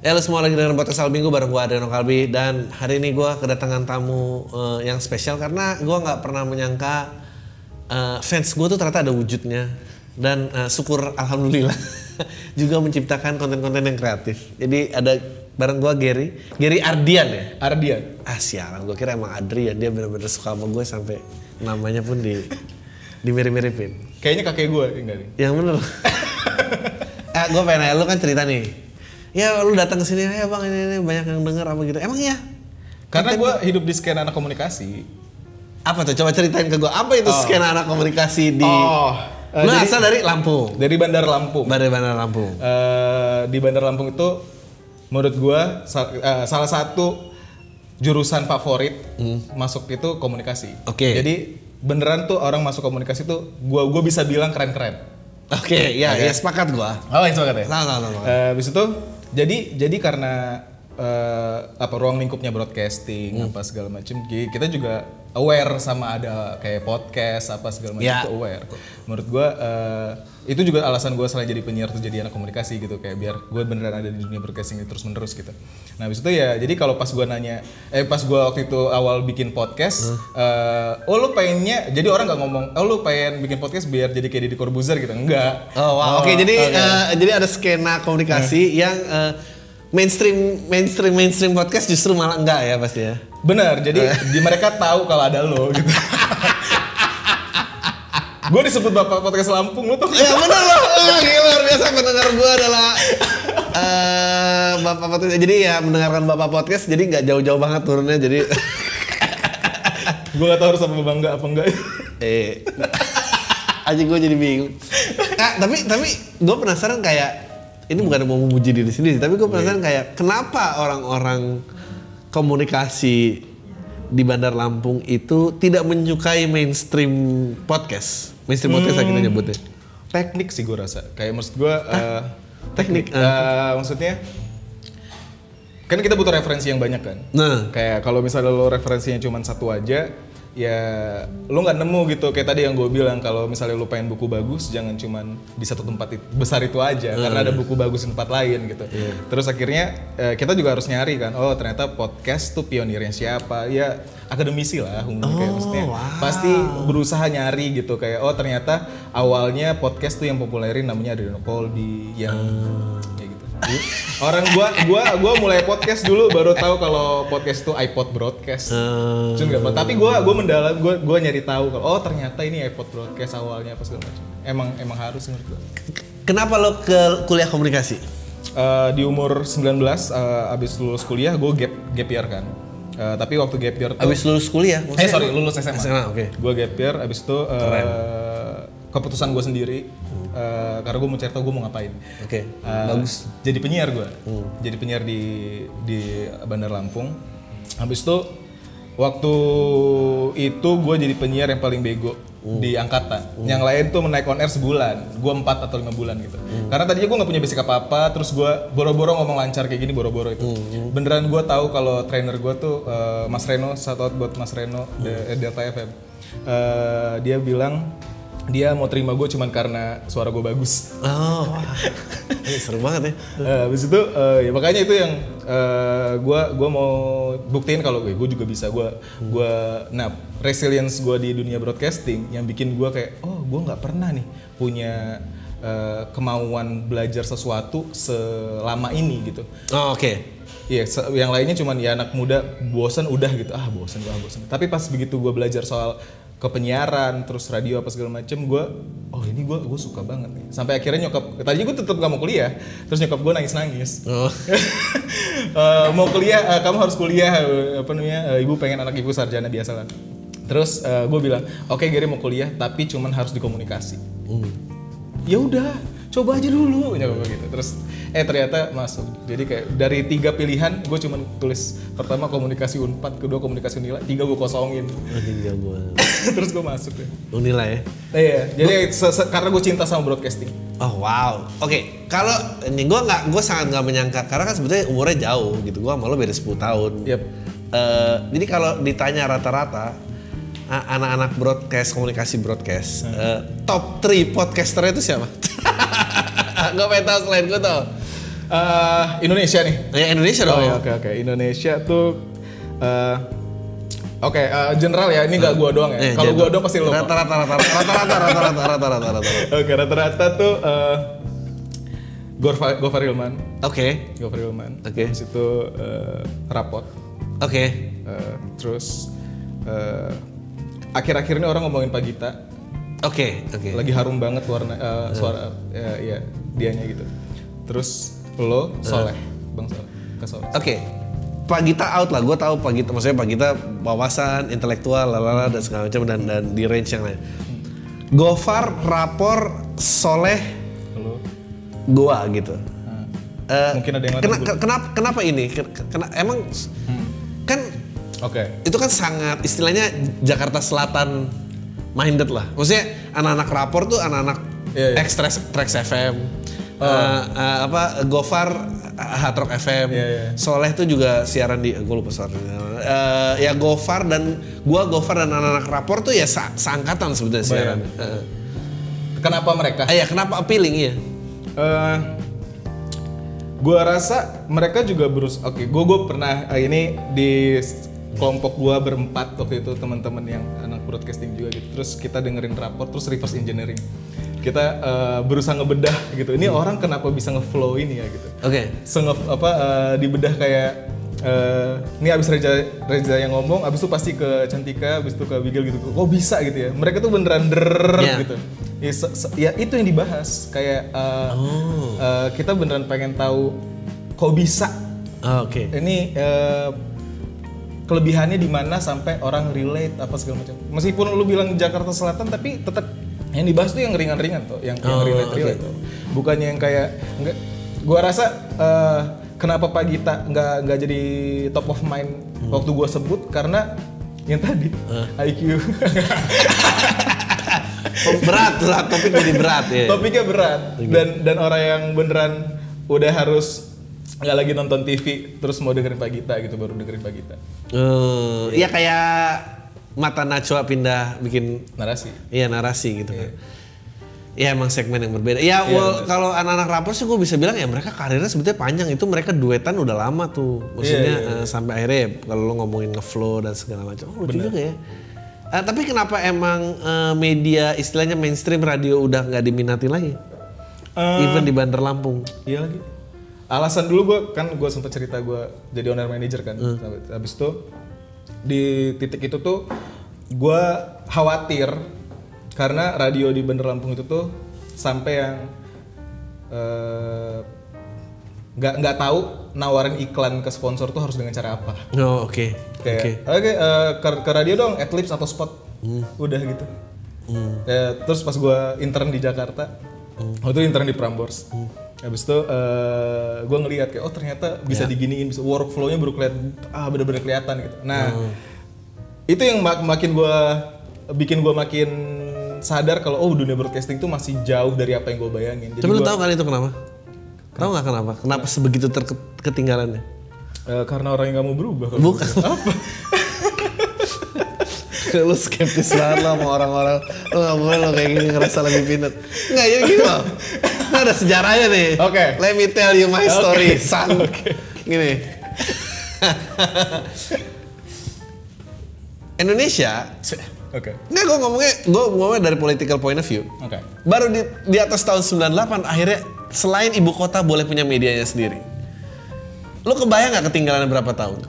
Halo semua, lagi dengan podcast Albingo bareng gue Adriano Kalbi. Dan hari ini gue kedatangan tamu yang spesial karena gue gak pernah menyangka fans gue tuh ternyata ada wujudnya. Dan syukur alhamdulillah juga menciptakan konten-konten yang kreatif. Jadi ada bareng gue Gary Ardian ya? Ardian? Sialan, gue kira emang Adrian. Dia bener-bener suka sama gue sampai namanya pun dimirip-miripin. Kayaknya kakek gue, enggak nih? Yang bener. Gue pengen nanya, lu kan cerita nih. Ya lu datang ke sini ya bang, ini banyak yang denger apa gitu. Emang iya? Karena gue hidup di skena anak komunikasi. Apa tuh? Coba ceritain ke gue. Apa itu skena anak komunikasi di? Lu asal dari Lampung? Dari Bandar Lampung. Dari Bandar Lampung. Di Bandar Lampung itu menurut gue salah satu jurusan favorit masuk itu komunikasi. Oke. Jadi beneran tuh orang masuk komunikasi tuh gue bisa bilang keren-keren. Oke, ya sepakat gue. Oh, yang sepakat ya? Nah. Habis itu jadi karena ruang lingkupnya broadcasting apa segala macam, kita juga aware sama ada kayak podcast apa segala macam itu aware. Menurut gue itu juga alasan gue selain jadi penyiar tuh jadi anak komunikasi gitu, kayak biar gue beneran ada di dunia broadcasting terus menerus gitu. Nah habis itu ya jadi kalau pas gue nanya pas gue waktu itu awal bikin podcast, lu pengennya jadi orang nggak ngomong lu pengen bikin podcast biar jadi kayak Deddy Corbuzier gitu, enggak. Oke, jadi ada skena komunikasi yang mainstream podcast justru malah enggak ya pasti ya. Benar, jadi mereka tahu kalau ada lo gitu. Gue disebut bapak podcast Lampung, lo tuh. Ya benar loh, luar biasa pendengar gue adalah bapak podcast. Jadi ya mendengarkan bapak podcast, jadi nggak jauh-jauh banget turunnya. Jadi gue nggak tahu harus apa bangga apa enggak. Aja gue jadi bingung. Tapi gue penasaran kayak ini bukan mau memuji diri sendiri, tapi gue penasaran kayak kenapa orang-orang komunikasi di Bandar Lampung itu tidak menyukai mainstream podcast yang kita nyebutnya. Teknik sih gue rasa. Kayak maksud gue teknik. Maksudnya kan kita butuh referensi yang banyak kan. Nah, kayak kalau misalnya lo referensinya cuma satu aja, ya lo nggak nemu gitu. Kayak tadi yang gue bilang, kalau misalnya lo pengen buku bagus, jangan cuma di satu tempat besar itu aja, karena ada buku bagus di tempat lain gitu. Terus akhirnya kita juga harus nyari kan, oh ternyata podcast tuh pionirnya siapa? Ya akademisi lah, kayak maksudnya pasti berusaha nyari gitu, kayak oh ternyata awalnya podcast tuh yang populerin namanya Adriano Kalbi yang kayak gitu. Orang gua mulai podcast dulu baru tahu kalau podcast itu iPod broadcast. Tapi gua mendalam, gua nyari tahu kalau oh ternyata ini iPod broadcast awalnya apa segala macam. Emang harus menurut gua. Kenapa lo ke kuliah komunikasi? Di umur 19 abis lulus kuliah gua gap year kan. Tapi waktu gap year tuh abis lulus kuliah? Lulus SMA. Oke. Gua gap year abis itu keputusan gua sendiri. Karena gue mau cari tau gue mau ngapain. Oke, bagus. Jadi penyiar gue. Jadi penyiar di Bandar Lampung. Habis itu waktu itu gue jadi penyiar yang paling bego di angkatan. Yang lain tuh naik on air sebulan. Gue 4 atau 5 bulan gitu. Karena tadinya gue nggak punya basic apa-apa. Terus gue boro-boro ngomong lancar kayak gini, boro-boro itu. Beneran gue tahu kalau trainer gue tuh Mas Reno, shout out buat Mas Reno Delta FM. Dia bilang dia mau terima gue cuman karena suara gue bagus. Seru banget ya. Habis itu ya makanya itu yang gue mau buktiin kalau gue juga bisa. Nah resilience gue di dunia broadcasting yang bikin gue kayak gue nggak pernah nih punya kemauan belajar sesuatu selama ini gitu. Oke. Iya, yang lainnya cuman ya anak muda bosan udah gitu. Bosan. Tapi pas begitu gue belajar soal kepenyiaran, terus radio apa segala macem, gue suka banget nih. Sampai akhirnya tadinya gue tetap gak mau kuliah, terus nyokap gue nangis. Mau kuliah, kamu harus kuliah, ibu pengen anak ibu sarjana biasa lah. Terus gue bilang, oke, Gary mau kuliah, tapi cuman harus di komunikasi. Ya udah, coba aja dulu, nyokap gue gitu. Terus ternyata masuk. Jadi kayak dari 3 pilihan gue cuma tulis pertama komunikasi Unpad, kedua komunikasi Unila, 3 gue kosongin. Terus gue masuk ya. Unila ya? Iya, jadi karena gue cinta sama broadcasting. Oh wow, oke. Kalau ini gue sangat nggak menyangka karena kan sebetulnya umurnya jauh gitu. Gue sama lo beda 10 tahun. Yep. Jadi kalau ditanya rata-rata anak-anak komunikasi broadcast, top 3 podcaster itu siapa? Gue pengen tahu selain gue tau. Indonesia nih. Ya Indonesia dong. Oke. Indonesia tuh general ya, ini nggak gua doang ya. Kalau gua doang pasti lo. Rata-rata. Oke, rata-rata tuh Gofar Hilman. Oke. Terus itu Rapot. Oke. Terus akhir-akhir ini orang ngomongin Pak Gita. Oke. Lagi harum banget suara ya dianya gitu. Terus lo Soleh, Bang Soleh. Ke Soleh. Oke. Pak Gita out lah, gue tahu Pak Gita, maksudnya Pak Gita wawasan, intelektual, lalala dan segala macam dan di range yang lain. Gofar, Rapor, Soleh, gua gitu. Mungkin ada yang lain. Kenapa ini? Emang kan? Itu kan sangat istilahnya Jakarta Selatan minded lah. Maksudnya anak-anak Rapor tuh anak-anak Trax FM. Gofar Hard Rock FM, Soleh tuh juga siaran di, gue lupa suaranya. Ya Gofar dan anak-anak Rapor tuh ya seangkatan sebetulnya siaran. Kenapa mereka? Kenapa appealing ya? Gua rasa mereka juga gue pernah ini di kelompok gua berempat waktu itu, teman-teman yang anak broadcasting juga gitu. Terus kita dengerin Rapor, terus reverse engineering. Kita berusaha ngebedah gitu. Ini orang kenapa bisa ngeflow ini ya gitu. Oke. Dibedah kayak ini abis Reza yang ngomong, abis itu pasti ke Cantika, abis itu ke Bigel gitu. Kok bisa gitu ya? Mereka tuh beneran gitu. Ya itu yang dibahas. Kayak kita beneran pengen tahu kok bisa. Oke. Ini kelebihannya di mana sampai orang relate apa segala macam. Meskipun lu bilang Jakarta Selatan, tapi tetap yang dibahas tuh yang ringan-ringan tuh, yang relate tuh. Bukannya yang kayak enggak. Gua rasa kenapa Pak Gita nggak jadi top of mind waktu gua sebut karena yang tadi IQ. berat, topik jadi berat ya. Topiknya berat dan orang yang beneran udah harus nggak lagi nonton TV terus mau dengerin Pak Gita gitu, baru dengerin Pak Gita. Iya kayak Mata Najwa pindah bikin narasi. Iya narasi gitu kan. Ya emang segmen yang berbeda. Kalau anak-anak Rapor sih gue bisa bilang ya mereka karirnya sebetulnya panjang. Itu mereka duetan udah lama tuh. Maksudnya sampai akhirnya kalau lo ngomongin ngeflow dan segala macam. Lucu juga ya. Tapi kenapa emang media istilahnya mainstream radio udah nggak diminati lagi? Even di Bandar Lampung. Iya lagi. Alasan dulu gue sempat cerita gue jadi owner manager kan. Habis itu di titik itu tuh gue khawatir karena radio di Bandar Lampung itu tuh sampai yang nggak tahu nawarin iklan ke sponsor tuh harus dengan cara apa. Oke. Ke radio dong, Adlibs atau spot. Udah gitu. Terus pas gue intern di Jakarta, waktu itu intern di Prambors. Habis itu gue ngeliat kayak ternyata bisa diginiin, bisa workflow-nya baru bener-bener kelihatan gitu. Nah itu yang makin bikin gue makin sadar kalau dunia broadcasting tuh masih jauh dari apa yang gue bayangin. Tapi lu tahu kan itu kenapa? Tahu nggak kenapa? Kenapa sebegitu ketinggalannya? Karena orang yang nggak mau berubah. Bukan. Apa? Lu skeptis banget lo sama orang-orang. Lu nggak boleh lo kayak gini ngerasa lebih pintar. Nggak, jadi gini loh. Nah, ada sejarahnya nih. Oke. Let me tell you my story, son. Gini. Indonesia. Nggak, gue ngomongnya dari political point of view. Baru di atas tahun 98 akhirnya selain ibu kota boleh punya medianya sendiri. Lu kebayang nggak ketinggalan berapa tahun?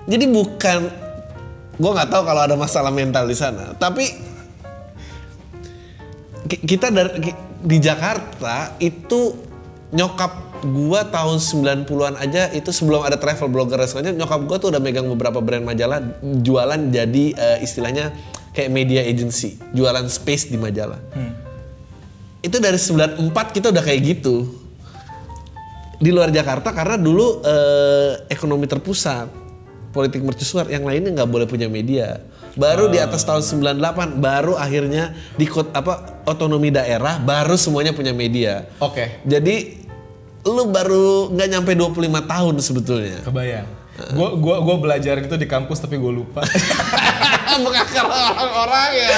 Jadi bukan, gue nggak tahu kalau ada masalah mental di sana, tapi kita di Jakarta itu nyokap gua tahun 90-an aja itu sebelum ada travel blogger dan sebagainya, nyokap gua tuh udah megang beberapa brand majalah jualan jadi istilahnya kayak media agency, jualan space di majalah. Itu dari 94 kita udah kayak gitu. Di luar Jakarta karena dulu ekonomi terpusat, politik mercusuar, yang lainnya nggak boleh punya media. Baru di atas tahun 98 baru akhirnya otonomi daerah baru semuanya punya media. Jadi lu baru nggak nyampe 25 tahun sebetulnya. Kebayang. Gua belajar itu di kampus tapi gue lupa. Mengakar orang-orang ya.